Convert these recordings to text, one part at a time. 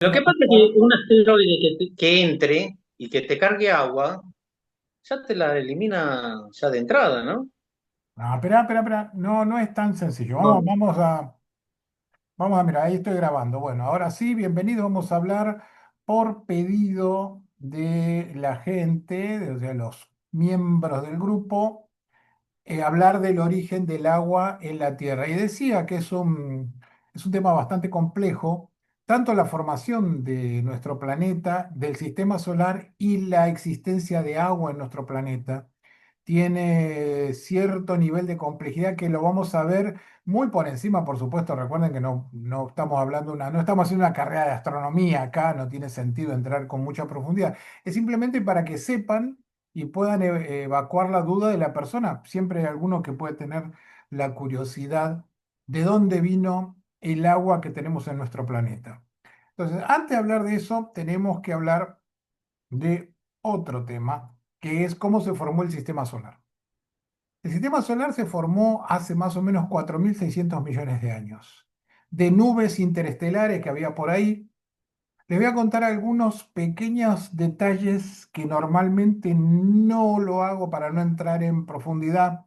Lo que pasa es que un asteroide que entre y que te cargue agua, ya te la elimina ya de entrada, ¿no? No, espera, espera, espera. No, no es tan sencillo. No. Mira, ahí estoy grabando. Bueno, ahora sí, bienvenido. Vamos a hablar por pedido de la gente, de los miembros del grupo, hablar del origen del agua en la Tierra. Y decía que es un tema bastante complejo, tanto la formación de nuestro planeta, del sistema solar y la existencia de agua en nuestro planeta tiene cierto nivel de complejidad que lo vamos a ver muy por encima, por supuesto. Recuerden que no estamos no estamos haciendo una carrera de astronomía acá, no tiene sentido entrar con mucha profundidad. Es simplemente para que sepan y puedan evacuar la duda de la persona. Siempre hay alguno que puede tener la curiosidad de dónde vino el agua que tenemos en nuestro planeta. Entonces, antes de hablar de eso, tenemos que hablar de otro tema, que es cómo se formó el sistema solar. El sistema solar se formó hace más o menos 4.600 millones de años. De nubes interestelares que había por ahí, les voy a contar algunos pequeños detalles que normalmente no lo hago para no entrar en profundidad,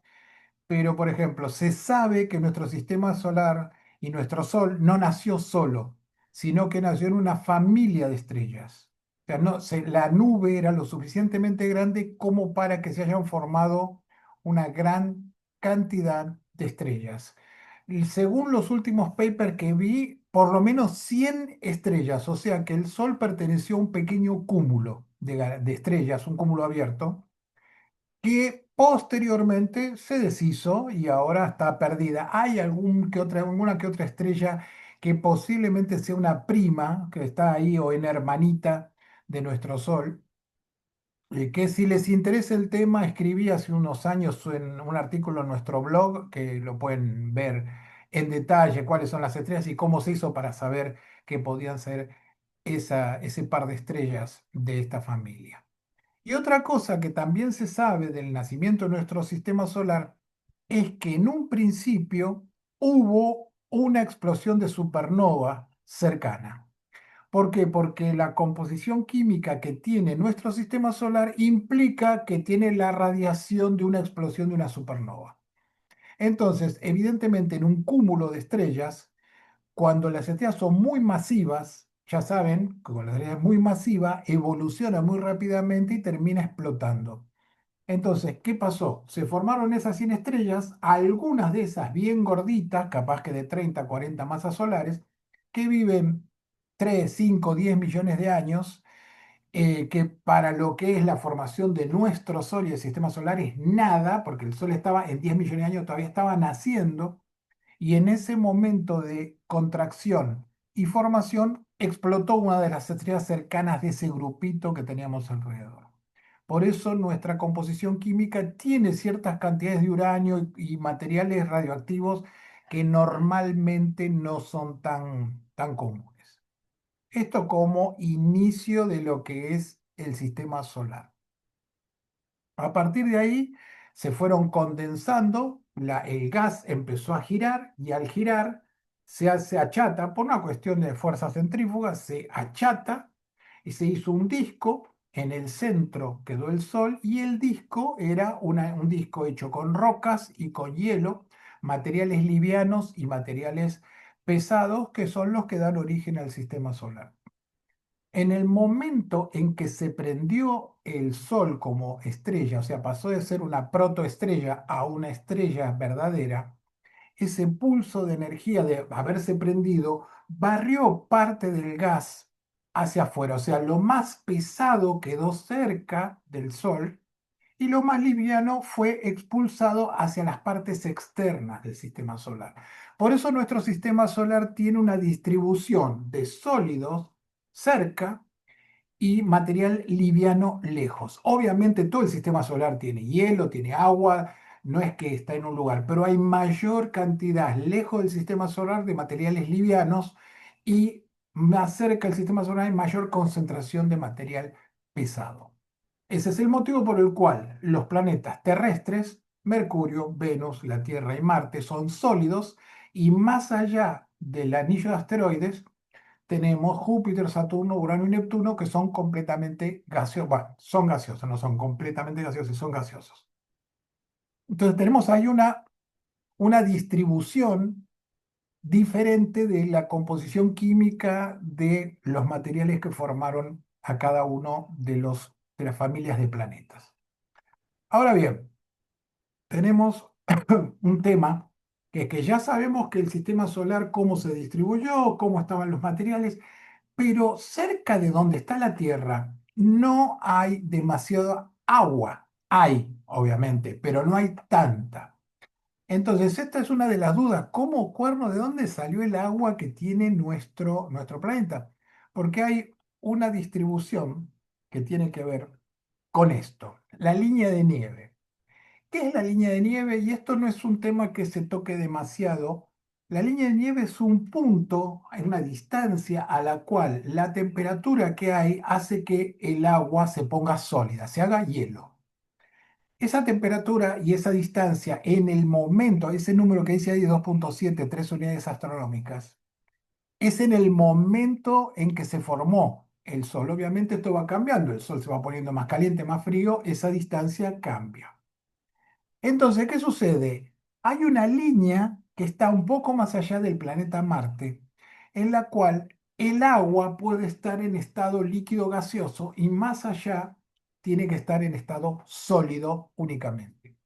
pero, por ejemplo, se sabe que nuestro sistema solar y nuestro Sol no nació solo, sino que nació en una familia de estrellas. O sea, la nube era lo suficientemente grande como para que se hayan formado una gran cantidad de estrellas. Y según los últimos papers que vi, por lo menos 100 estrellas, o sea que el Sol perteneció a un pequeño cúmulo de estrellas, un cúmulo abierto que posteriormente se deshizo y ahora está perdida. Hay alguna que otra estrella que posiblemente sea una prima que está ahí o en hermanita de nuestro Sol, que si les interesa el tema, escribí hace unos años en un artículo en nuestro blog que lo pueden ver en detalle cuáles son las estrellas y cómo se hizo para saber que podían ser ese par de estrellas de esta familia. Y otra cosa que también se sabe del nacimiento de nuestro sistema solar es que en un principio hubo una explosión de supernova cercana. ¿Por qué? Porque la composición química que tiene nuestro sistema solar implica que tiene la radiación de una explosión de una supernova. Entonces, evidentemente, en un cúmulo de estrellas, cuando las estrellas son muy masivas, ya saben, que cuando la estrella es muy masiva, evoluciona muy rápidamente y termina explotando. Entonces, ¿qué pasó? Se formaron esas 100 estrellas, algunas de esas bien gorditas, capaz que de 30, 40 masas solares, que viven 3, 5, 10 millones de años, que para lo que es la formación de nuestro Sol y el sistema solar es nada, porque el Sol estaba en 10 millones de años, todavía estaba naciendo, y en ese momento de contracción y formación explotó una de las estrellas cercanas de ese grupito que teníamos alrededor. Por eso nuestra composición química tiene ciertas cantidades de uranio y materiales radioactivos que normalmente no son tan comunes. Esto como inicio de lo que es el sistema solar. A partir de ahí se fueron condensando, el gas empezó a girar y al girar se hace achata, por una cuestión de fuerza centrífuga, se achata y se hizo un disco. En el centro quedó el Sol y el disco era un disco hecho con rocas y con hielo, materiales livianos y materiales pesados que son los que dan origen al sistema solar. En el momento en que se prendió el Sol como estrella, o sea, pasó de ser una protoestrella a una estrella verdadera, ese pulso de energía de haberse prendido barrió parte del gas hacia afuera, o sea, lo más pesado quedó cerca del Sol y lo más liviano fue expulsado hacia las partes externas del sistema solar. Por eso nuestro sistema solar tiene una distribución de sólidos cerca y material liviano lejos. Obviamente todo el sistema solar tiene hielo, tiene agua, no es que está en un lugar, pero hay mayor cantidad lejos del sistema solar de materiales livianos y más cerca del sistema solar hay mayor concentración de material pesado. Ese es el motivo por el cual los planetas terrestres, Mercurio, Venus, la Tierra y Marte, son sólidos y más allá del anillo de asteroides, tenemos Júpiter, Saturno, Urano y Neptuno, que son completamente gaseosos. Bueno, son gaseosos, no son completamente gaseosos, son gaseosos. Entonces tenemos ahí una distribución diferente de la composición química de los materiales que formaron a cada uno de las familias de planetas. Ahora bien, tenemos un tema que es que ya sabemos que el sistema solar, cómo se distribuyó, cómo estaban los materiales, pero cerca de donde está la Tierra no hay demasiada agua. Hay, obviamente, pero no hay tanta. Entonces, esta es una de las dudas. ¿Cómo cuerno de dónde salió el agua que tiene nuestro planeta? Porque hay una distribución que tiene que ver con esto, la línea de nieve. ¿Qué es la línea de nieve? Y esto no es un tema que se toque demasiado. La línea de nieve es un punto, es una distancia a la cual la temperatura que hay hace que el agua se ponga sólida, se haga hielo. Esa temperatura y esa distancia en el momento, ese número que dice ahí 2,7, 3 unidades astronómicas, es en el momento en que se formó el Sol. Obviamente esto va cambiando, el Sol se va poniendo más caliente, más frío, esa distancia cambia. Entonces, ¿qué sucede? Hay una línea que está un poco más allá del planeta Marte, en la cual el agua puede estar en estado líquido gaseoso y más allá tiene que estar en estado sólido únicamente.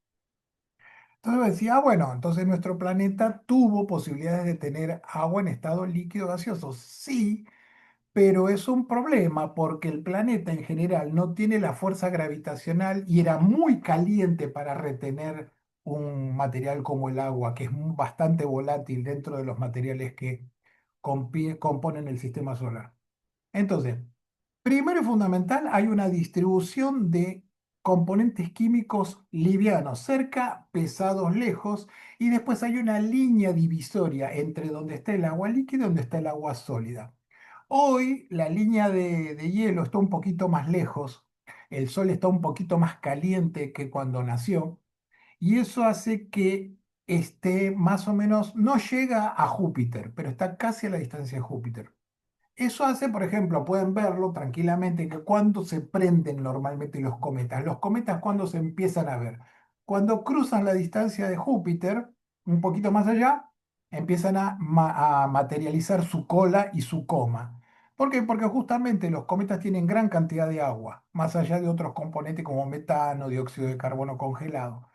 Entonces me decía, bueno, entonces nuestro planeta tuvo posibilidades de tener agua en estado líquido gaseoso. Sí, pero es un problema porque el planeta en general no tiene la fuerza gravitacional y era muy caliente para retener un material como el agua, que es bastante volátil dentro de los materiales que componen el sistema solar. Entonces, primero y fundamental, hay una distribución de componentes químicos livianos cerca, pesados lejos, y después hay una línea divisoria entre donde está el agua líquida y donde está el agua sólida. Hoy la línea de hielo está un poquito más lejos, el Sol está un poquito más caliente que cuando nació, y eso hace que esté más o menos, no llega a Júpiter, pero está casi a la distancia de Júpiter. Eso hace, por ejemplo, pueden verlo tranquilamente, que cuando se prenden normalmente los cometas cuando se empiezan a ver, cuando cruzan la distancia de Júpiter, un poquito más allá, empiezan a materializar su cola y su coma. ¿Por qué? Porque justamente los cometas tienen gran cantidad de agua, más allá de otros componentes como metano, dióxido de carbono congelado.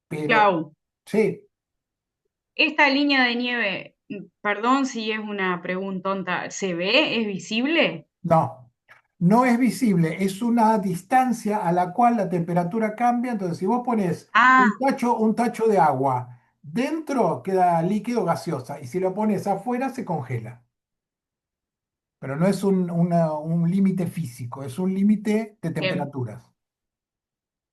Pero Chau. sí, Esta línea de nieve, perdón si es una pregunta tonta, ¿se ve? ¿Es visible? no, no es visible, es una distancia a la cual la temperatura cambia. Entonces, si vos pones Ah, un tacho de agua, dentro queda líquido gaseosa y si lo pones afuera se congela. Pero no es un límite físico, es un límite de bien. temperaturas.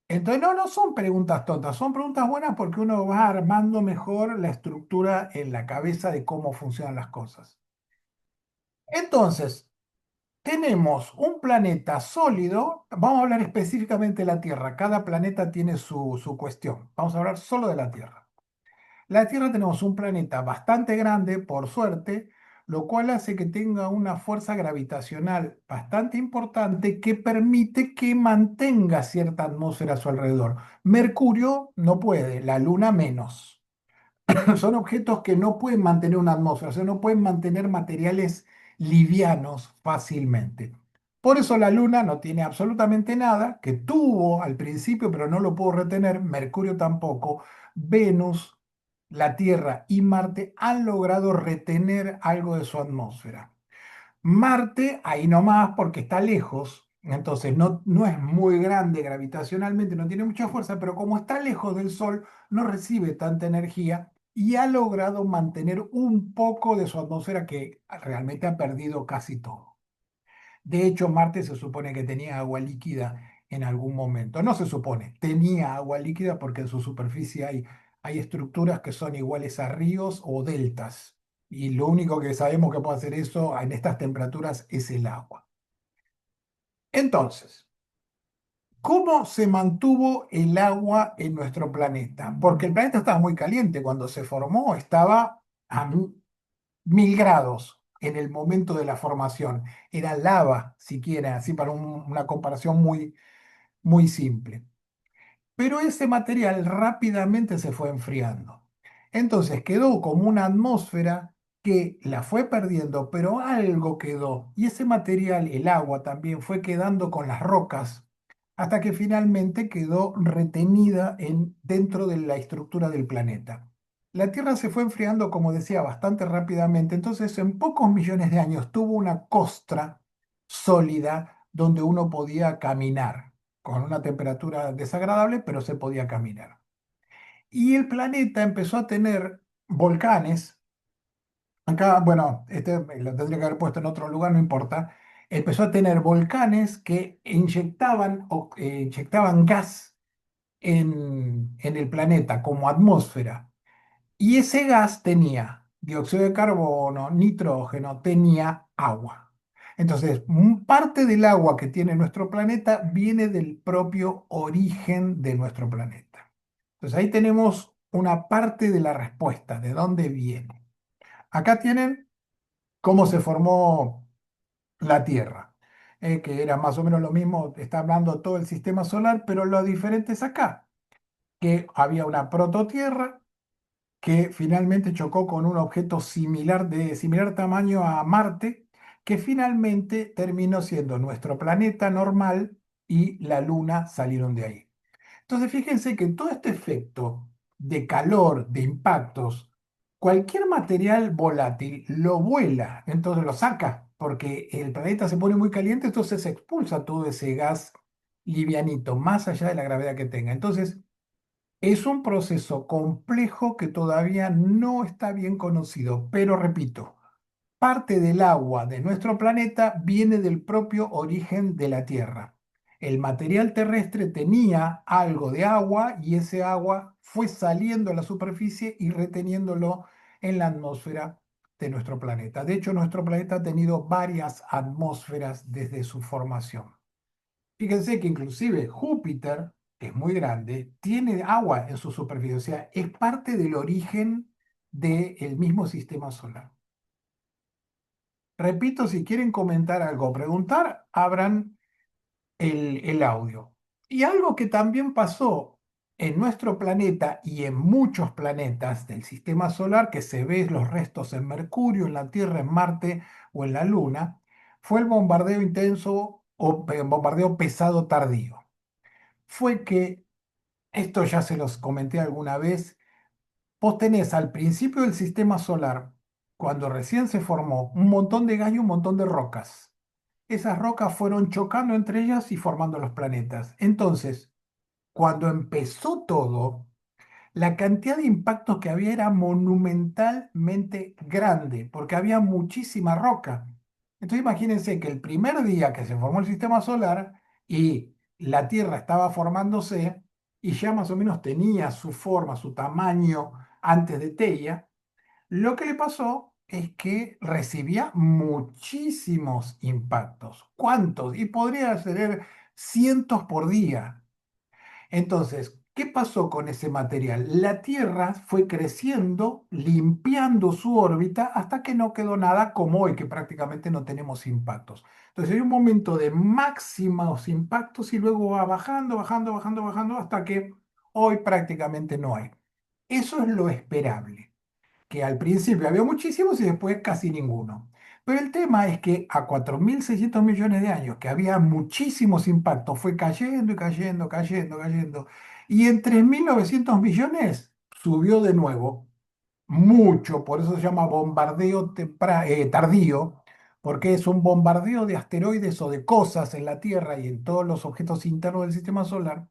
Entonces, no, no son preguntas tontas, son preguntas buenas porque uno va armando mejor la estructura en la cabeza de cómo funcionan las cosas. Entonces, tenemos un planeta sólido, vamos a hablar específicamente de la Tierra, cada planeta tiene su cuestión, vamos a hablar solo de la Tierra. La Tierra tenemos un planeta bastante grande, por suerte, lo cual hace que tenga una fuerza gravitacional bastante importante que permite que mantenga cierta atmósfera a su alrededor. Mercurio no puede, la Luna menos. Son objetos que no pueden mantener una atmósfera, o sea, no pueden mantener materiales livianos fácilmente. Por eso la Luna no tiene absolutamente nada, que tuvo al principio, pero no lo pudo retener, Mercurio tampoco, Venus, la Tierra y Marte han logrado retener algo de su atmósfera. Marte, ahí nomás, porque está lejos, entonces no es muy grande gravitacionalmente, no tiene mucha fuerza, pero como está lejos del Sol, no recibe tanta energía y ha logrado mantener un poco de su atmósfera que realmente ha perdido casi todo. De hecho, Marte se supone que tenía agua líquida en algún momento. No se supone, tenía agua líquida porque en su superficie hay estructuras que son iguales a ríos o deltas. Y lo único que sabemos que puede hacer eso en estas temperaturas es el agua. Entonces, ¿cómo se mantuvo el agua en nuestro planeta? Porque el planeta estaba muy caliente. Cuando se formó estaba a 1000 grados. en el momento de la formación, era lava, siquiera, así para una comparación muy, muy simple. Pero ese material rápidamente se fue enfriando. Entonces quedó como una atmósfera que la fue perdiendo, pero algo quedó. Y ese material, el agua también, fue quedando con las rocas hasta que finalmente quedó retenida dentro de la estructura del planeta. La Tierra se fue enfriando, como decía, bastante rápidamente. Entonces, en pocos millones de años tuvo una costra sólida donde uno podía caminar con una temperatura desagradable, pero se podía caminar. Y el planeta empezó a tener volcanes. Acá, bueno, este lo tendría que haber puesto en otro lugar, no importa. Empezó a tener volcanes que inyectaban gas en el planeta como atmósfera. Y ese gas tenía dióxido de carbono, nitrógeno, tenía agua. Entonces, parte del agua que tiene nuestro planeta viene del propio origen de nuestro planeta. Entonces, ahí tenemos una parte de la respuesta, de dónde viene. Acá tienen cómo se formó la Tierra, que era más o menos lo mismo, está hablando todo el sistema solar, pero lo diferente es acá, que había una prototierra que finalmente chocó con un objeto similar de similar tamaño a Marte, que finalmente terminó siendo nuestro planeta normal y la Luna salieron de ahí. Entonces, fíjense que todo este efecto de calor, de impactos, cualquier material volátil lo vuela, entonces lo saca, porque el planeta se pone muy caliente, entonces se expulsa todo ese gas livianito, más allá de la gravedad que tenga. Entonces, es un proceso complejo que todavía no está bien conocido, pero repito, parte del agua de nuestro planeta viene del propio origen de la Tierra. El material terrestre tenía algo de agua y ese agua fue saliendo a la superficie y reteniéndolo en la atmósfera de nuestro planeta. De hecho, nuestro planeta ha tenido varias atmósferas desde su formación. Fíjense que inclusive Júpiter, que es muy grande, tiene agua en su superficie, o sea, es parte del origen del mismo sistema solar. Repito, si quieren comentar algo o preguntar, abran el audio. Y algo que también pasó en nuestro planeta y en muchos planetas del sistema solar, que se ve los restos en Mercurio, en la Tierra, en Marte o en la Luna, fue el bombardeo intenso o bombardeo pesado tardío. Fue que, esto ya se los comenté alguna vez, vos tenés al principio del sistema solar, cuando recién se formó, un montón de gas y un montón de rocas. Esas rocas fueron chocando entre ellas y formando los planetas. Entonces, cuando empezó todo, la cantidad de impactos que había era monumentalmente grande, porque había muchísima roca. Entonces imagínense que el primer día que se formó el sistema solar y la Tierra estaba formándose y ya más o menos tenía su forma, su tamaño antes de Teia, lo que le pasó es que recibía muchísimos impactos. ¿Cuántos? Y podría ser cientos por día. Entonces, ¿qué pasó con ese material? La Tierra fue creciendo, limpiando su órbita hasta que no quedó nada como hoy, que prácticamente no tenemos impactos. Entonces hay un momento de máximos impactos y luego va bajando, bajando, bajando, bajando hasta que hoy prácticamente no hay. Eso es lo esperable, que al principio había muchísimos y después casi ninguno. Pero el tema es que a 4.600 millones de años, que había muchísimos impactos, fue cayendo y cayendo, cayendo, cayendo. Y en 3.900 millones subió de nuevo, mucho, por eso se llama bombardeo tardío, porque es un bombardeo de asteroides o de cosas en la Tierra y en todos los objetos internos del sistema solar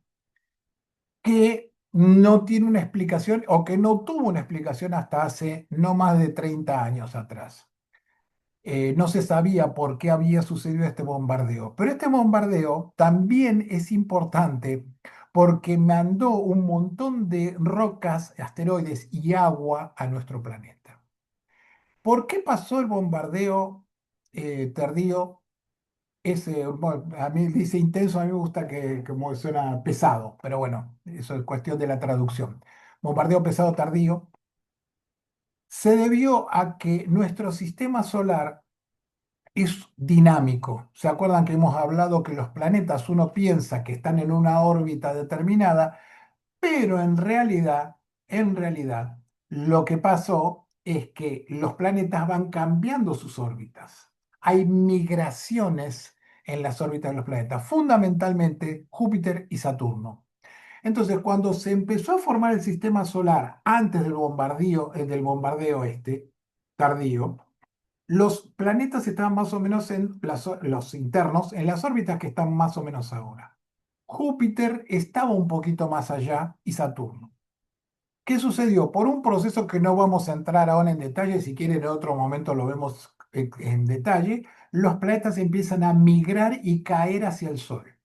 que no tiene una explicación o que no tuvo una explicación hasta hace no más de 30 años atrás. No se sabía por qué había sucedido este bombardeo, pero este bombardeo también es importante porque mandó un montón de rocas, asteroides y agua a nuestro planeta. ¿Por qué pasó el bombardeo tardío? Bueno, a mí dice intenso, a mí me gusta que como suena pesado, pero bueno, eso es cuestión de la traducción. Bombardeo pesado tardío se debió a que nuestro sistema solar es dinámico. ¿Se acuerdan que hemos hablado que los planetas uno piensa que están en una órbita determinada, pero en realidad, lo que pasó es que los planetas van cambiando sus órbitas? Hay migraciones en las órbitas de los planetas, fundamentalmente Júpiter y Saturno. Entonces, cuando se empezó a formar el sistema solar antes del bombardeo tardío, los planetas estaban más o menos los internos, en las órbitas que están más o menos ahora. Júpiter estaba un poquito más allá y Saturno. ¿Qué sucedió? Por un proceso que no vamos a entrar ahora en detalle, si quieren en otro momento lo vemos en detalle, los planetas empiezan a migrar y caer hacia el Sol.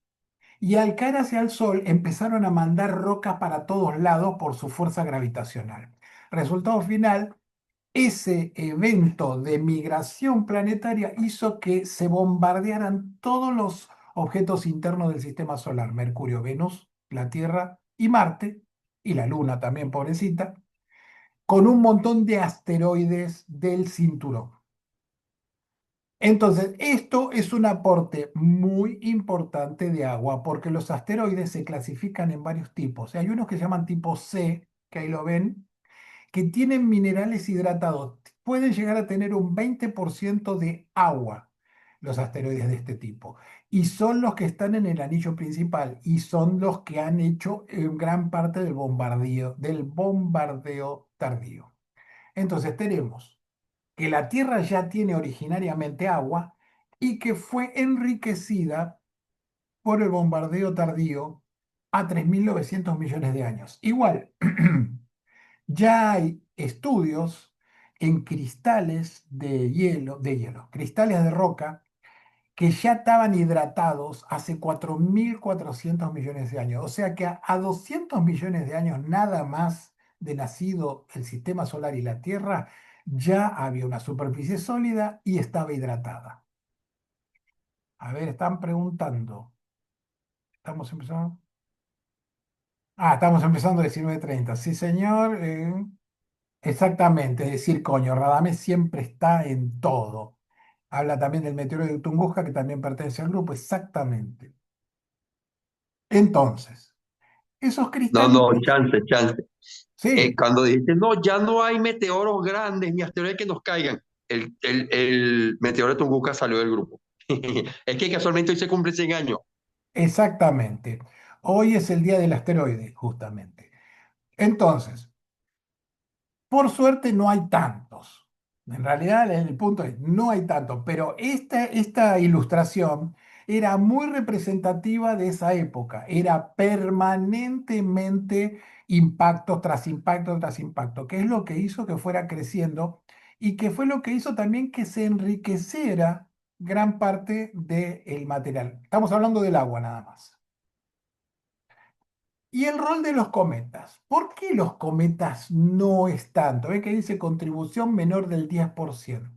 Y al caer hacia el Sol empezaron a mandar rocas para todos lados por su fuerza gravitacional. Resultado final, ese evento de migración planetaria hizo que se bombardearan todos los objetos internos del sistema solar: Mercurio, Venus, la Tierra y Marte, y la Luna también, pobrecita, con un montón de asteroides del cinturón. Entonces, esto es un aporte muy importante de agua porque los asteroides se clasifican en varios tipos. Hay unos que se llaman tipo C, que ahí lo ven, que tienen minerales hidratados. Pueden llegar a tener un 20% de agua, los asteroides de este tipo. Y son los que están en el anillo principal y son los que han hecho gran parte del bombardeo tardío. Entonces tenemos que la Tierra ya tiene originariamente agua y que fue enriquecida por el bombardeo tardío a 3.900 millones de años. Igual, ya hay estudios en cristales de hielo, cristales de roca que ya estaban hidratados hace 4.400 millones de años. O sea que a 200 millones de años nada más de nacido el sistema solar y la Tierra, ya había una superficie sólida y estaba hidratada. A ver, están preguntando. ¿Estamos empezando? Estamos empezando a 19:30. Sí, señor. Exactamente, es decir, coño, Radamés siempre está en todo. Habla también del meteoro de Tunguska, que también pertenece al grupo, exactamente. Entonces, esos No, no, cristalitos, chance. sí, Cuando dijiste, no, ya no hay meteoros grandes ni asteroides que nos caigan, el meteoro de Tunguska salió del grupo. Es que casualmente hoy se cumple 100 años. exactamente. Hoy es el día del asteroide, justamente. Entonces, por suerte no hay tantos. En realidad el punto es, no hay tantos, pero esta ilustración era muy representativa de esa época. Era permanentemente impacto tras impacto tras impacto, que es lo que hizo que fuera creciendo y que fue lo que hizo también que se enriqueciera gran parte del material. Estamos hablando del agua nada más. Y el rol de los cometas. ¿Por qué los cometas no es tanto? ¿Ve que dice contribución menor del 10%?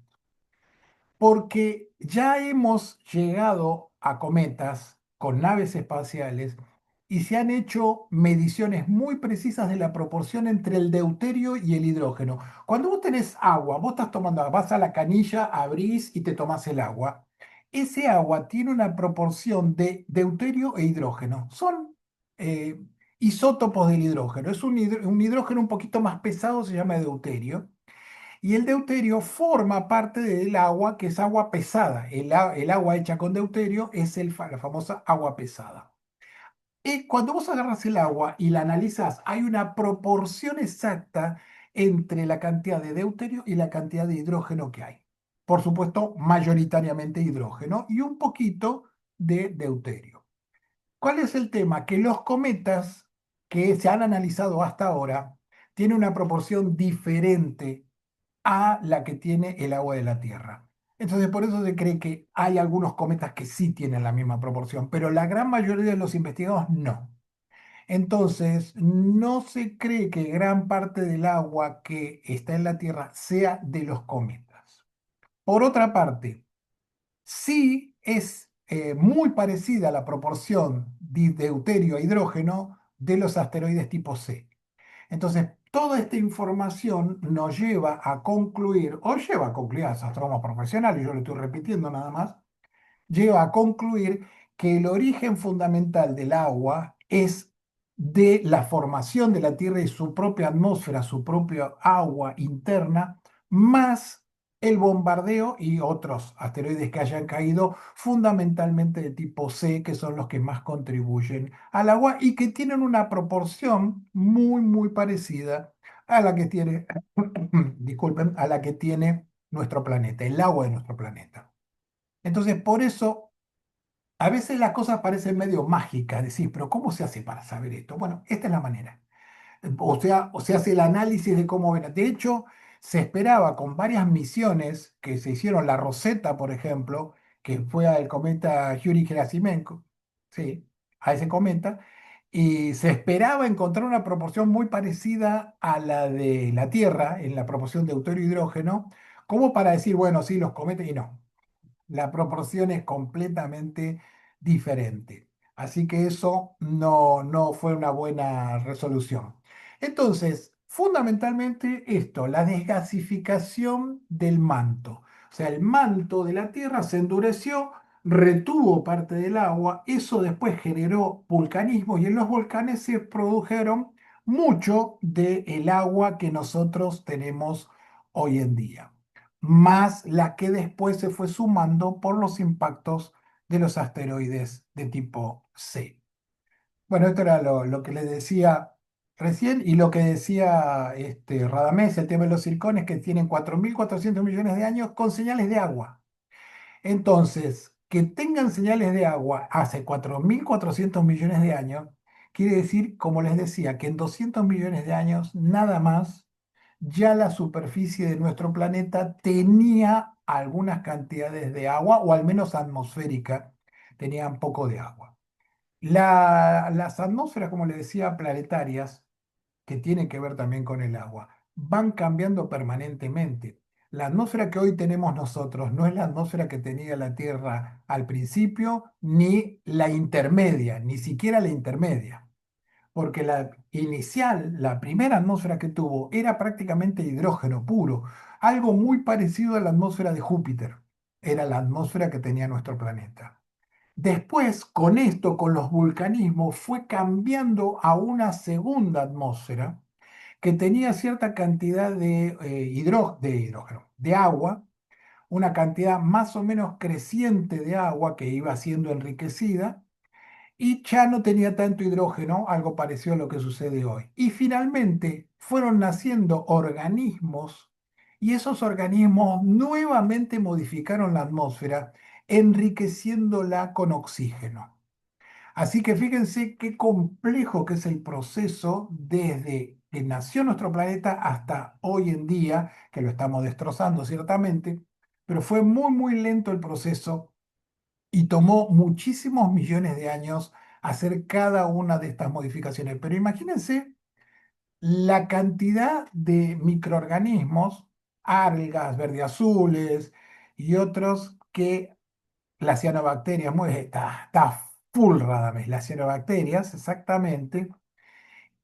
Porque ya hemos llegado a cometas con naves espaciales y se han hecho mediciones muy precisas de la proporción entre el deuterio y el hidrógeno. Cuando vos tenés agua, vos estás tomando agua, vas a la canilla, abrís y te tomás el agua. Ese agua tiene una proporción de deuterio e hidrógeno. Son eh, isótopos del hidrógeno. Es un hidrógeno un poquito más pesado, se llama deuterio. Y el deuterio forma parte del agua, que es agua pesada. El agua hecha con deuterio es la famosa agua pesada. Y cuando vos agarras el agua y la analizas, hay una proporción exacta entre la cantidad de deuterio y la cantidad de hidrógeno que hay. Por supuesto, mayoritariamente hidrógeno y un poquito de deuterio. ¿Cuál es el tema? Que los cometas que se han analizado hasta ahora tienen una proporción diferente a la que tiene el agua de la Tierra. Entonces, por eso se cree que hay algunos cometas que sí tienen la misma proporción, pero la gran mayoría de los investigados no. Entonces, no se cree que gran parte del agua que está en la Tierra sea de los cometas. Por otra parte, sí es muy parecida a la proporción de deuterio a hidrógeno de los asteroides tipo C. Entonces, toda esta información nos lleva a concluir, o lleva a concluir a los astrónomos profesionales, yo lo estoy repitiendo nada más, lleva a concluir que el origen fundamental del agua es de la formación de la Tierra y su propia atmósfera, su propia agua interna, más el bombardeo y otros asteroides que hayan caído, fundamentalmente de tipo C, que son los que más contribuyen al agua y que tienen una proporción muy, muy parecida a la que tiene, disculpen, a la que tiene nuestro planeta, el agua de nuestro planeta. Entonces, por eso, a veces las cosas parecen medio mágicas, decir, pero ¿cómo se hace para saber esto? Bueno, esta es la manera. O se hace el análisis de cómo ven. De hecho, se esperaba con varias misiones que se hicieron, la Rosetta, por ejemplo, que fue al cometa Chury-Gerasimenko, sí, a ese cometa, y se esperaba encontrar una proporción muy parecida a la de la Tierra, en la proporción de deuterio-hidrógeno, como para decir, bueno, sí, los cometas, y no. La proporción es completamente diferente. Así que eso no fue una buena resolución. Entonces, fundamentalmente esto, la desgasificación del manto. O sea, el manto de la Tierra se endureció, retuvo parte del agua, eso después generó vulcanismo y en los volcanes se produjeron mucho del agua que nosotros tenemos hoy en día más la que después se fue sumando por los impactos de los asteroides de tipo C. Bueno, esto era lo que les decía recién y lo que decía Radamés, el tema de los circones que tienen 4.400 millones de años con señales de agua. Entonces, que tengan señales de agua hace 4.400 millones de años, quiere decir, como les decía, que en 200 millones de años nada más ya la superficie de nuestro planeta tenía algunas cantidades de agua, o al menos atmosférica, tenían poco de agua. Las atmósferas, como les decía, planetarias, que tienen que ver también con el agua, van cambiando permanentemente. La atmósfera que hoy tenemos nosotros no es la atmósfera que tenía la Tierra al principio, ni la intermedia, ni siquiera la intermedia porque la inicial, la primera atmósfera que tuvo, era prácticamente hidrógeno puro, algo muy parecido a la atmósfera de Júpiter, era la atmósfera que tenía nuestro planeta. Después, con esto, con los vulcanismos, fue cambiando a una segunda atmósfera que tenía cierta cantidad de hidrógeno, de agua, una cantidad más o menos creciente de agua que iba siendo enriquecida, y ya no tenía tanto hidrógeno, algo parecido a lo que sucede hoy. Y finalmente fueron naciendo organismos y esos organismos nuevamente modificaron la atmósfera, enriqueciéndola con oxígeno. Así que fíjense qué complejo que es el proceso desde que nació nuestro planeta hasta hoy en día, que lo estamos destrozando ciertamente, pero fue muy, muy lento el proceso y tomó muchísimos millones de años hacer cada una de estas modificaciones. Pero imagínense la cantidad de microorganismos, algas verdeazules y otros que las cianobacterias, está full Radamés, las cianobacterias exactamente,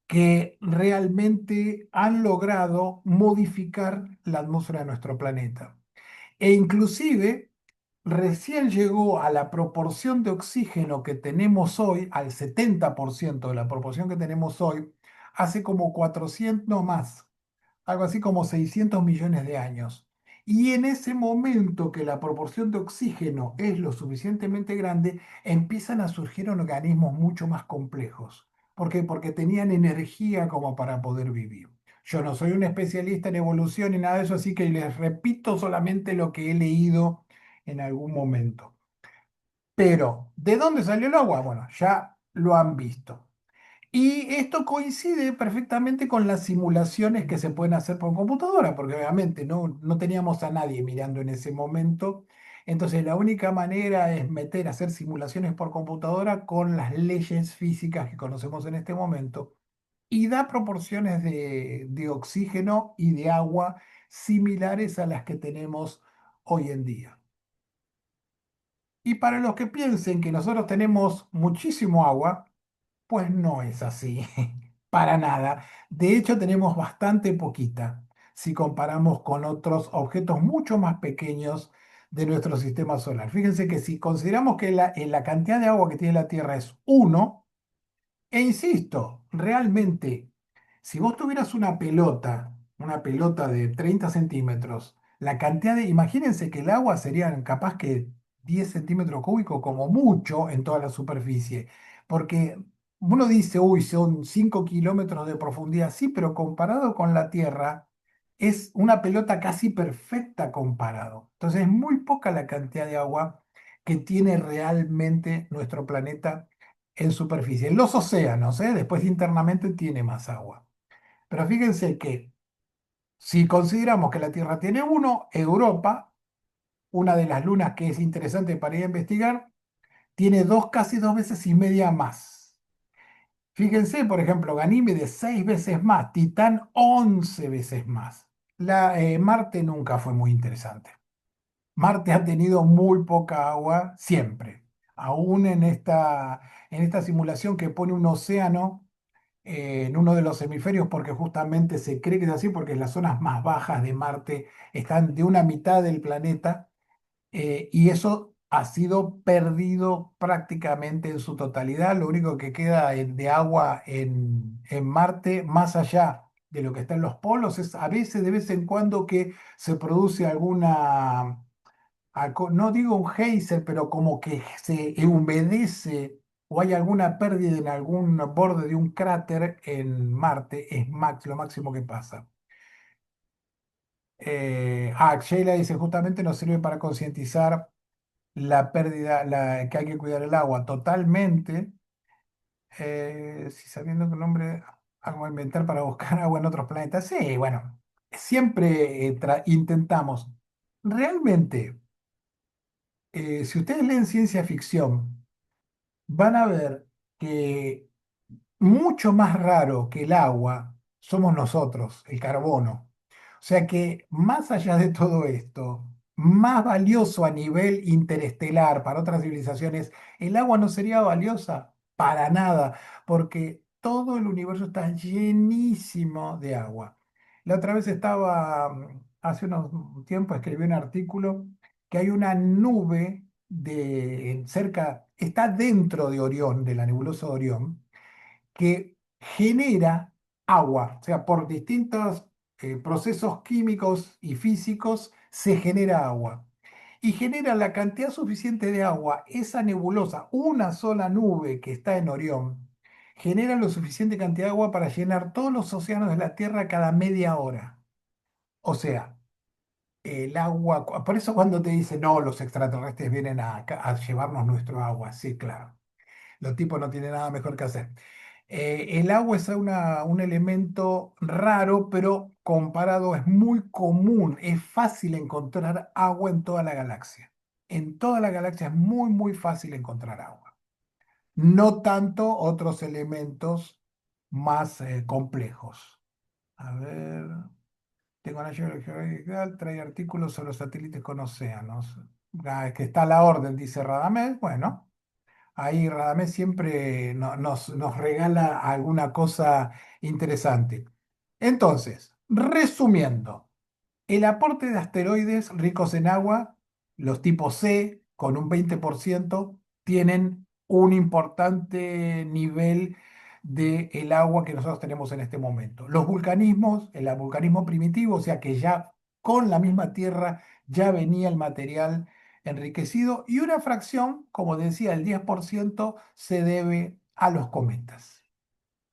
que realmente han logrado modificar la atmósfera de nuestro planeta. E inclusive recién llegó a la proporción de oxígeno que tenemos hoy, al 70% de la proporción que tenemos hoy, hace como 400, no más, algo así como 600 millones de años. Y en ese momento que la proporción de oxígeno es lo suficientemente grande, empiezan a surgir organismos mucho más complejos. ¿Por qué? Porque tenían energía como para poder vivir. Yo no soy un especialista en evolución ni nada de eso, así que les repito solamente lo que he leído en algún momento. Pero, ¿de dónde salió el agua? Bueno, ya lo han visto. Y esto coincide perfectamente con las simulaciones que se pueden hacer por computadora, porque obviamente no teníamos a nadie mirando en ese momento. Entonces la única manera es hacer simulaciones por computadora con las leyes físicas que conocemos en este momento y da proporciones de oxígeno y de agua similares a las que tenemos hoy en día. Y para los que piensen que nosotros tenemos muchísimo agua, pues no es así, para nada. De hecho, tenemos bastante poquita si comparamos con otros objetos mucho más pequeños de nuestro sistema solar. Fíjense que si consideramos que la cantidad de agua que tiene la Tierra es uno, e insisto, realmente, si vos tuvieras una pelota de 30 centímetros, la cantidad de, imagínense que el agua serían capaz que 10 centímetros cúbicos como mucho en toda la superficie, porque uno dice, uy, son 5 kilómetros de profundidad, sí, pero comparado con la Tierra, es una pelota casi perfecta comparado. Entonces es muy poca la cantidad de agua que tiene realmente nuestro planeta en superficie. En los océanos, después internamente tiene más agua. Pero fíjense que si consideramos que la Tierra tiene uno, Europa, una de las lunas que es interesante para ir a investigar, tiene dos, casi 2 veces y media más. Fíjense, por ejemplo, Ganímedes 6 veces más, Titán 11 veces más. Marte nunca fue muy interesante. Marte ha tenido muy poca agua siempre, aún en esta simulación que pone un océano en uno de los hemisferios, porque justamente se cree que es así, porque las zonas más bajas de Marte están de una mitad del planeta, y eso ha sido perdido prácticamente en su totalidad. Lo único que queda de agua en Marte, más allá de lo que está en los polos, es a veces, de vez en cuando, que se produce no digo un geyser, pero como que se humedece o hay alguna pérdida en algún borde de un cráter en Marte, es lo máximo que pasa. Sheila dice, justamente nos sirve para concientizar la pérdida, que hay que cuidar el agua totalmente. Si sabiendo que un hombre algo a inventar para buscar agua en otros planetas. Sí, bueno, siempre intentamos. Realmente, si ustedes leen ciencia ficción, van a ver que mucho más raro que el agua somos nosotros, el carbono. O sea que más allá de todo esto, más valioso a nivel interestelar para otras civilizaciones, el agua no sería valiosa para nada, porque todo el universo está llenísimo de agua. La otra vez hace unos tiempos escribí un artículo que hay una nube está dentro de Orión, de la nebulosa de Orión, que genera agua, o sea, por distintos procesos químicos y físicos se genera agua. Y genera la cantidad suficiente de agua, esa nebulosa, una sola nube que está en Orión, genera lo suficiente cantidad de agua para llenar todos los océanos de la Tierra cada media hora. O sea, el agua, por eso cuando te dicen, no, los extraterrestres vienen a llevarnos nuestro agua, sí, claro. Los tipos no tienen nada mejor que hacer. El agua es un elemento raro, pero comparado es muy común. Es fácil encontrar agua en toda la galaxia. En toda la galaxia es muy, muy fácil encontrar agua. No tanto otros elementos más complejos. A ver, tengo National Geographic, trae artículos sobre los satélites con océanos. Que está a la orden, dice Radamés. Bueno. Ahí Radamés siempre nos regala alguna cosa interesante. Entonces, resumiendo, el aporte de asteroides ricos en agua, los tipos C, con un 20%, tienen un importante nivel del agua que nosotros tenemos en este momento. Los vulcanismos, el vulcanismo primitivo, o sea que ya con la misma Tierra ya venía el material enriquecido, y una fracción, como decía, el 10% se debe a los cometas.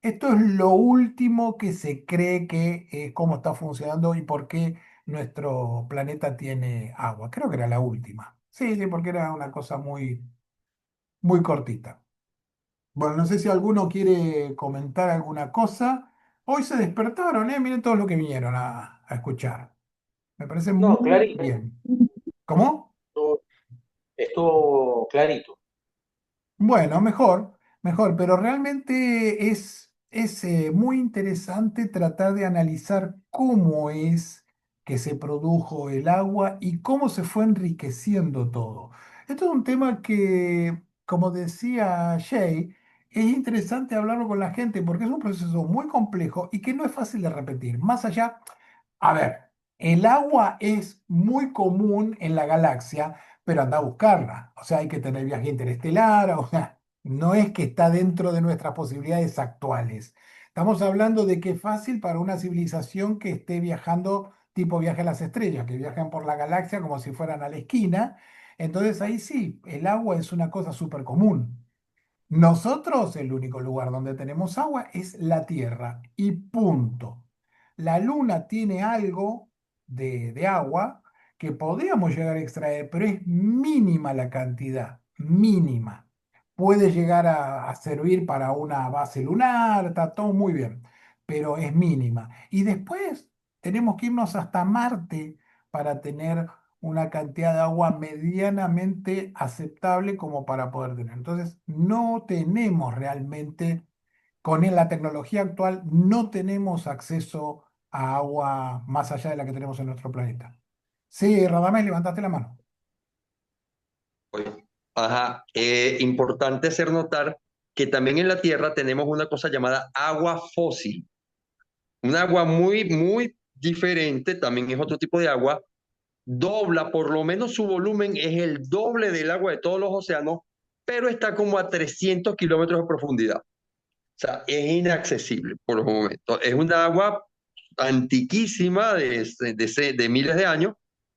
Esto es lo último que se cree que cómo está funcionando y por qué nuestro planeta tiene agua. Creo que era la última. Sí, sí, porque era una cosa muy, muy cortita. Bueno, no sé si alguno quiere comentar alguna cosa. Hoy se despertaron, ¿eh? Miren todo lo que vinieron a escuchar. Me parece No, muy clarito. bien. ¿Cómo? Estuvo clarito. Bueno, mejor, mejor, pero realmente es muy interesante tratar de analizar cómo es que se produjo el agua y cómo se fue enriqueciendo todo. Esto es un tema que, como decía Jay, es interesante hablarlo con la gente porque es un proceso muy complejo y que no es fácil de repetir. Más allá, a ver, el agua es muy común en la galaxia, pero anda a buscarla. O sea, hay que tener viaje interestelar, o sea, no es que está dentro de nuestras posibilidades actuales. Estamos hablando de que es fácil para una civilización que esté viajando tipo viaje a las estrellas, que viajan por la galaxia como si fueran a la esquina. Entonces ahí sí, el agua es una cosa súper común. Nosotros, el único lugar donde tenemos agua es la Tierra y punto. La Luna tiene algo de agua que podríamos llegar a extraer, pero es mínima la cantidad, mínima. Puede llegar a servir para una base lunar, está todo muy bien, pero es mínima. Y después tenemos que irnos hasta Marte para tener una cantidad de agua medianamente aceptable como para poder tener. Entonces, no tenemos realmente, la tecnología actual, no tenemos acceso a agua más allá de la que tenemos en nuestro planeta. Sí, Radamés, levantaste la mano. Ajá, importante hacer notar que también en la Tierra tenemos una cosa llamada agua fósil. Un agua muy, muy diferente, también es otro tipo de agua, dobla, por lo menos su volumen es el doble del agua de todos los océanos, pero está como a 300 kilómetros de profundidad. O sea, es inaccesible por los momentos. Es una agua antiquísima de miles de años,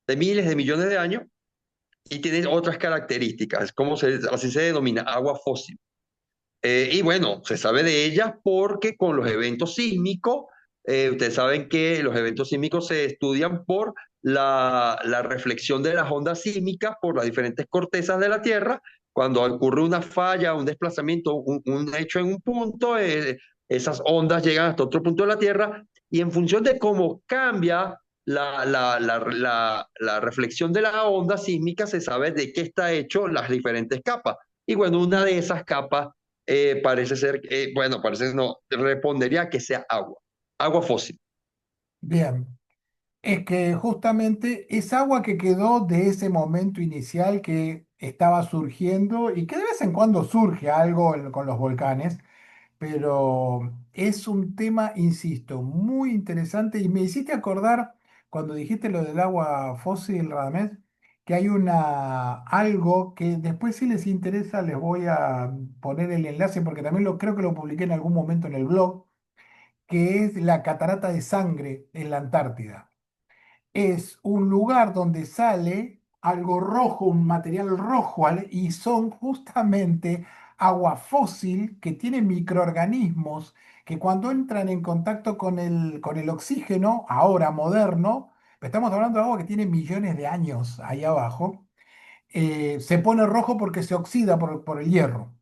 de miles de millones de años, y tiene otras características, así se denomina agua fósil. Y bueno, se sabe de ellas porque con los eventos sísmicos, ustedes saben que los eventos sísmicos se estudian por la reflexión de las ondas sísmicas por las diferentes cortezas de la Tierra. Cuando ocurre una falla, un desplazamiento, un hecho en un punto, esas ondas llegan hasta otro punto de la Tierra y en función de cómo cambia la reflexión de la onda sísmica, se sabe de qué está hecho las diferentes capas. Y bueno, una de esas capas parece ser, bueno, parece no, respondería que sea agua, agua fósil. Bien, es que justamente es agua que quedó de ese momento inicial que estaba surgiendo y que de vez en cuando surge algo con los volcanes. Pero es un tema, insisto, muy interesante y me hiciste acordar cuando dijiste lo del agua fósil, Radamés, que hay algo que después si les interesa les voy a poner el enlace porque también creo que lo publiqué en algún momento en el blog, que es la catarata de sangre en la Antártida. Es un lugar donde sale algo rojo, un material rojo, ¿vale? Y son justamente agua fósil que tiene microorganismos que cuando entran en contacto con el oxígeno, ahora moderno, estamos hablando de agua que tiene millones de años ahí abajo, se pone rojo porque se oxida por el hierro.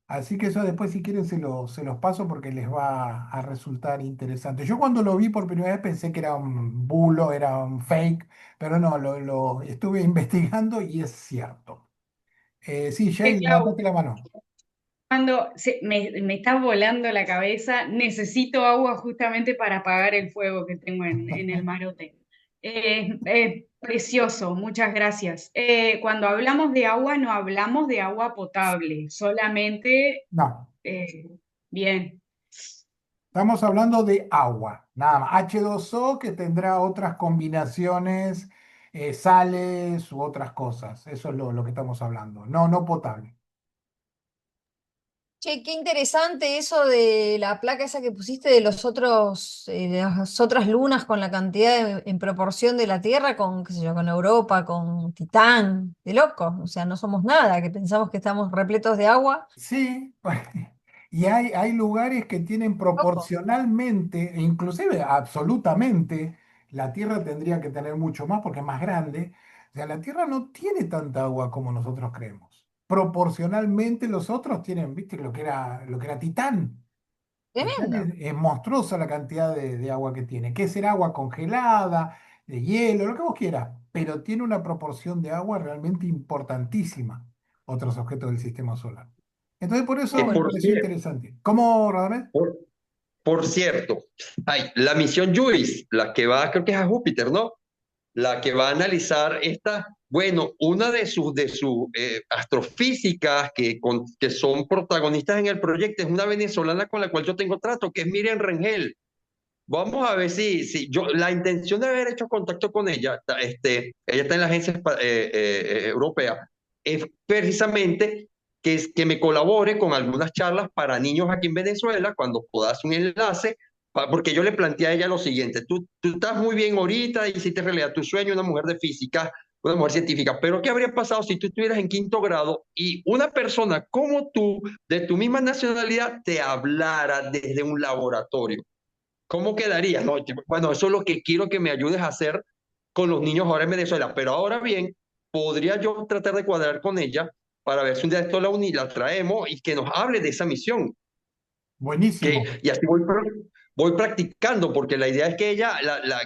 Así que eso después, si quieren, se los paso porque les va a resultar interesante. Yo cuando lo vi por primera vez pensé que era un bulo, era un fake, pero no, lo estuve investigando y es cierto. Sí, Jay, Clau, levantate la mano. me está volando la cabeza, necesito agua justamente para apagar el fuego que tengo en el marote. Precioso, muchas gracias. Cuando hablamos de agua, no hablamos de agua potable, solamente, No, eh, bien. estamos hablando de agua, nada más. H2O que tendrá otras combinaciones, sales u otras cosas. Eso es lo que estamos hablando. No, no potable. Che, qué interesante eso de la placa esa que pusiste de de las otras lunas con la cantidad en proporción de la Tierra con, qué sé yo, con Europa, con Titán, de loco. O sea, no somos nada, que pensamos que estamos repletos de agua. Sí, y hay lugares que tienen Loco. proporcionalmente, e inclusive absolutamente, la Tierra tendría que tener mucho más porque es más grande. O sea, la Tierra no tiene tanta agua como nosotros creemos. Proporcionalmente los otros tienen, viste, lo que era Titán. Titán Tremendo. es monstruosa la cantidad de agua que tiene. Que ser agua congelada, de hielo, lo que vos quieras, pero tiene una proporción de agua realmente importantísima, otros objetos del sistema solar. Entonces, por Qué eso me bueno. Por pareció cierto, interesante. ¿Cómo, Radamés? por, por cierto, hay la misión JUICE, la que va, creo que es a Júpiter, ¿no? la que va a analizar bueno, una de sus astrofísicas que son protagonistas en el proyecto es una venezolana con la cual yo tengo trato, que es Miriam Rengel. Vamos a ver si la intención de haber hecho contacto con ella, ella está en la agencia europea, es precisamente que me colabore con algunas charlas para niños aquí en Venezuela, cuando puedas un enlace, porque yo le planteé a ella lo siguiente: tú estás muy bien ahorita, hiciste realidad tu sueño, una mujer de física, una mujer científica, pero ¿qué habría pasado si tú estuvieras en quinto grado y una persona como tú, de tu misma nacionalidad, te hablara desde un laboratorio? ¿Cómo quedaría? No, bueno, eso es lo que quiero que me ayudes a hacer con los niños ahora en Venezuela. Pero ahora bien, podría yo tratar de cuadrar con ella para ver si un día esto la traemos y que nos hable de esa misión. Buenísimo. Y así voy practicando, porque la idea es que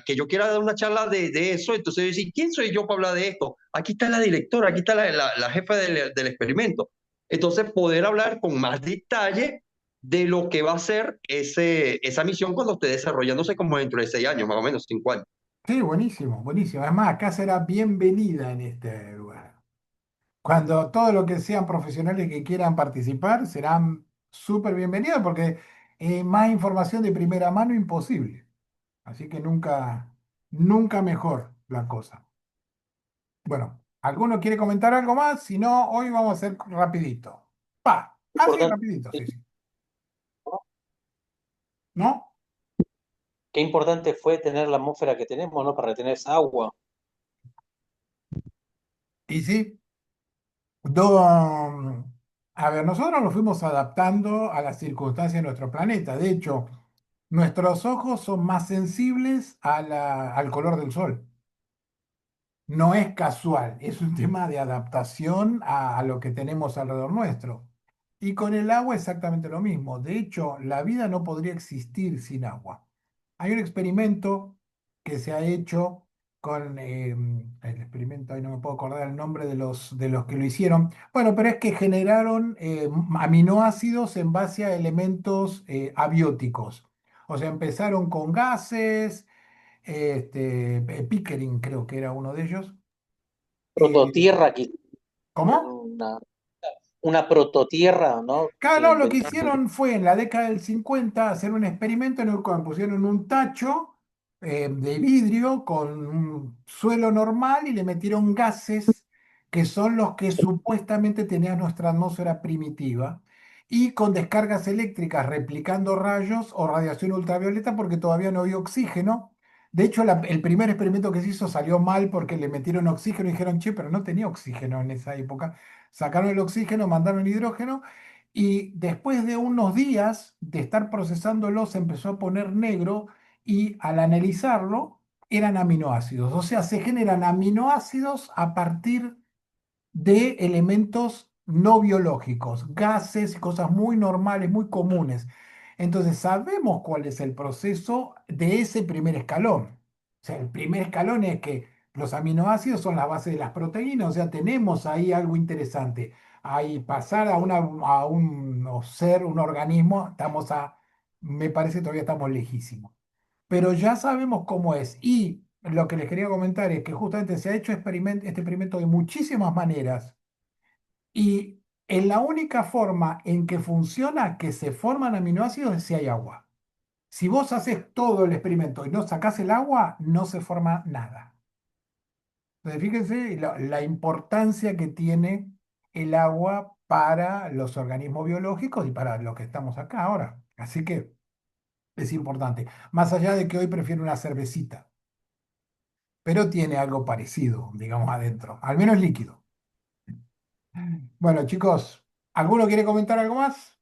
que yo quiera dar una charla de eso. Entonces yo decir, ¿quién soy yo para hablar de esto? Aquí está la directora, aquí está la jefa del experimento. Entonces poder hablar con más detalle de lo que va a ser esa misión cuando esté desarrollándose, como dentro de 6 años, más o menos, 5 años. Sí, buenísimo, buenísimo. Además, acá será bienvenida en este lugar. Cuando todo lo que sean profesionales que quieran participar serán súper bienvenidos porque más información de primera mano imposible. Así que nunca, nunca mejor la cosa. Bueno, ¿alguno quiere comentar algo más? Si no, hoy vamos a hacer rapidito. Así Importante, rapidito, sí, sí. ¿No? qué importante fue tener la atmósfera que tenemos, ¿no? Para retener esa agua. Y sí. A ver, nosotros nos fuimos adaptando a las circunstancias de nuestro planeta. De hecho, nuestros ojos son más sensibles al color del sol. No es casual, es un tema de adaptación a lo que tenemos alrededor nuestro. Y con el agua exactamente lo mismo. De hecho, la vida no podría existir sin agua. Hay un experimento que se ha hecho con el experimento, ahí no me puedo acordar el nombre de los que lo hicieron. Bueno, pero es que generaron aminoácidos en base a elementos abióticos. O sea, empezaron con gases, Pickering creo que era uno de ellos. Y, Prototierra, quizás, ¿cómo? una prototierra, ¿no? Claro, Que no, lo que inventaron. hicieron fue en la década del 50 hacer un experimento en el cual pusieron un tacho de vidrio con un suelo normal y le metieron gases que son los que supuestamente tenía nuestra atmósfera primitiva y con descargas eléctricas replicando rayos o radiación ultravioleta porque todavía no había oxígeno. De hecho, el primer experimento que se hizo salió mal porque le metieron oxígeno y dijeron, che, pero no tenía oxígeno en esa época. Sacaron el oxígeno, mandaron hidrógeno y después de unos días de estar procesándolo se empezó a poner negro y al analizarlo eran aminoácidos. O sea, se generan aminoácidos a partir de elementos no biológicos, gases y cosas muy normales, muy comunes. Entonces, sabemos cuál es el proceso de ese primer escalón. O sea, el primer escalón es que los aminoácidos son la base de las proteínas, o sea, tenemos ahí algo interesante. Ahí pasar a un ser, un organismo, me parece que todavía estamos lejísimos. Pero ya sabemos cómo es. Y lo que les quería comentar es que justamente se ha hecho este experimento de muchísimas maneras y en la única forma en que funciona que se forman aminoácidos es si hay agua. Si vos haces todo el experimento y no sacás el agua, no se forma nada. Entonces, fíjense la importancia que tiene el agua para los organismos biológicos y para lo que estamos acá ahora. Así que es importante. Más allá de que hoy prefiero una cervecita, pero tiene algo parecido, digamos, adentro, al menos líquido. Bueno, chicos, ¿alguno quiere comentar algo más?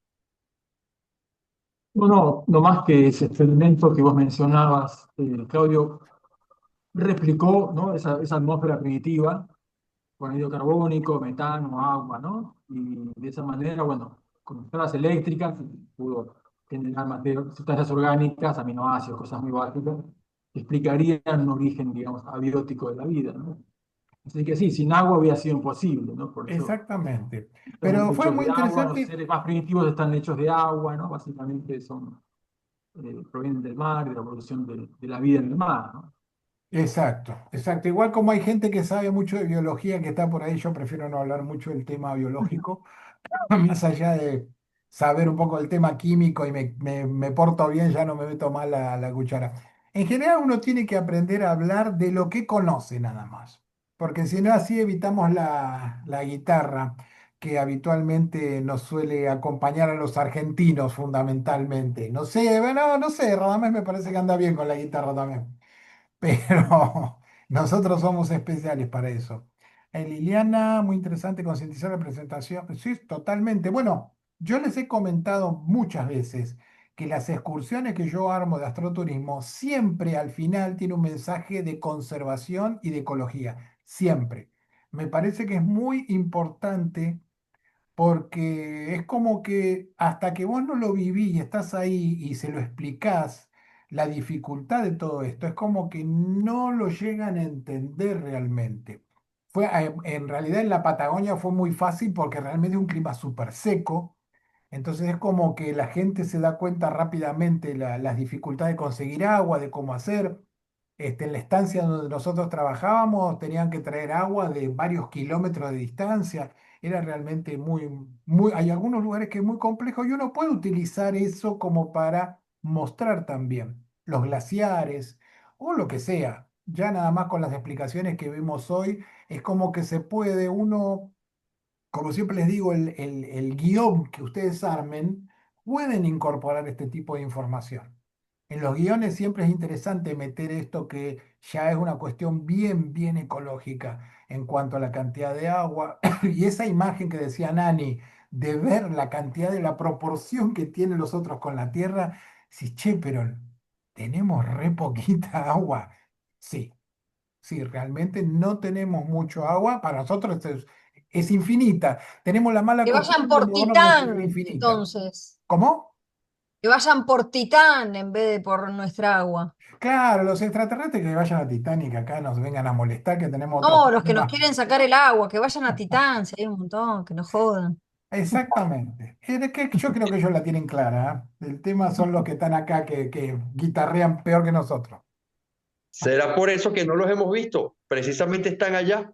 No, no, no más que ese experimento que vos mencionabas, Claudio, replicó, ¿no? esa atmósfera primitiva con anhídrido carbónico, metano, agua, ¿no? Y de esa manera, bueno, con descargas eléctricas pudo generar sustancias orgánicas, aminoácidos, cosas muy básicas, que explicarían un origen, digamos, abiótico de la vida, ¿no? Así que sí, sin agua había sido imposible, ¿no? Por eso Exactamente. estamos Pero fue hechos muy de agua, los interesante. seres más primitivos están hechos de agua, ¿no? Básicamente provienen del mar, de la evolución de la vida en el mar, ¿no? Exacto, exacto. Igual como hay gente que sabe mucho de biología que está por ahí, yo prefiero no hablar mucho del tema biológico, más allá de saber un poco del tema químico y me porto bien, ya no me meto mal la cuchara. En general uno tiene que aprender a hablar de lo que conoce nada más, porque si no así evitamos la guitarra que habitualmente nos suele acompañar a los argentinos fundamentalmente. No sé, bueno, no sé, Radamés me parece que anda bien con la guitarra también, pero nosotros somos especiales para eso. Liliana, muy interesante concientizar la presentación. Sí, totalmente. Bueno, yo les he comentado muchas veces que las excursiones que yo armo de astroturismo siempre al final tiene un mensaje de conservación y de ecología. Siempre. Me parece que es muy importante porque es como que hasta que vos no lo vivís y estás ahí y se lo explicás, la dificultad de todo esto, es como que no lo llegan a entender realmente. En realidad en la Patagonia fue muy fácil porque realmente es un clima súper seco, entonces es como que la gente se da cuenta rápidamente las dificultades de conseguir agua, de cómo hacer. En la estancia donde nosotros trabajábamos tenían que traer agua de varios kilómetros de distancia. Era realmente hay algunos lugares que es muy complejo y uno puede utilizar eso como para mostrar también los glaciares o lo que sea. Ya nada más con las explicaciones que vemos hoy, es como que se puede uno, como siempre les digo, el guión que ustedes armen, pueden incorporar este tipo de información. En los guiones siempre es interesante meter esto que ya es una cuestión bien ecológica en cuanto a la cantidad de agua y esa imagen que decía Nani de ver la cantidad de la proporción que tienen los otros con la tierra, si che, pero tenemos re poquita agua. Sí, sí, realmente no tenemos mucho agua. Para nosotros es infinita. Tenemos la mala Que vayan costumbre de por movernos como si fuera Titán, infinita. entonces. ¿Cómo? Que vayan por Titán en vez de por nuestra agua. Claro, los extraterrestres que vayan a Titanic acá nos vengan a molestar, que tenemos otros No, los que nos problemas. quieren sacar el agua, que vayan a Titán, si hay un montón, que no jodan. Exactamente. Es que yo creo que ellos la tienen clara, ¿eh? El tema son los que están acá que guitarrean peor que nosotros. ¿Será por eso que no los hemos visto? Precisamente están allá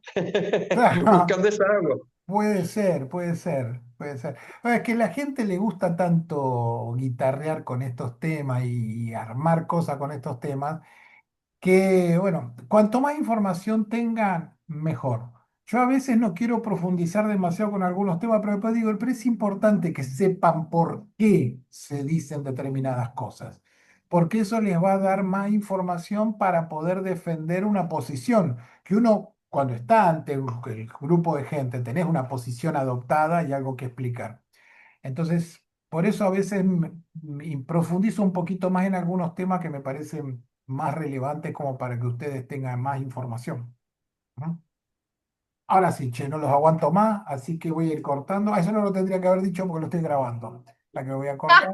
Claro, buscando esa agua. puede ser, puede ser, puede ser. Bueno, es que la gente le gusta tanto guitarrear con estos temas y armar cosas con estos temas que, bueno, cuanto más información tengan, mejor. Yo a veces no quiero profundizar demasiado con algunos temas, pero después digo, pero es importante que sepan por qué se dicen determinadas cosas, porque eso les va a dar más información para poder defender una posición, que uno, cuando está ante el grupo de gente, tenés una posición adoptada y algo que explicar. Entonces, por eso a veces profundizo un poquito más en algunos temas que me parecen más relevantes como para que ustedes tengan más información. ¿No? Ahora sí, che, no los aguanto más, así que voy a ir cortando. Ah, eso no lo tendría que haber dicho porque lo estoy grabando. La que voy a cortar.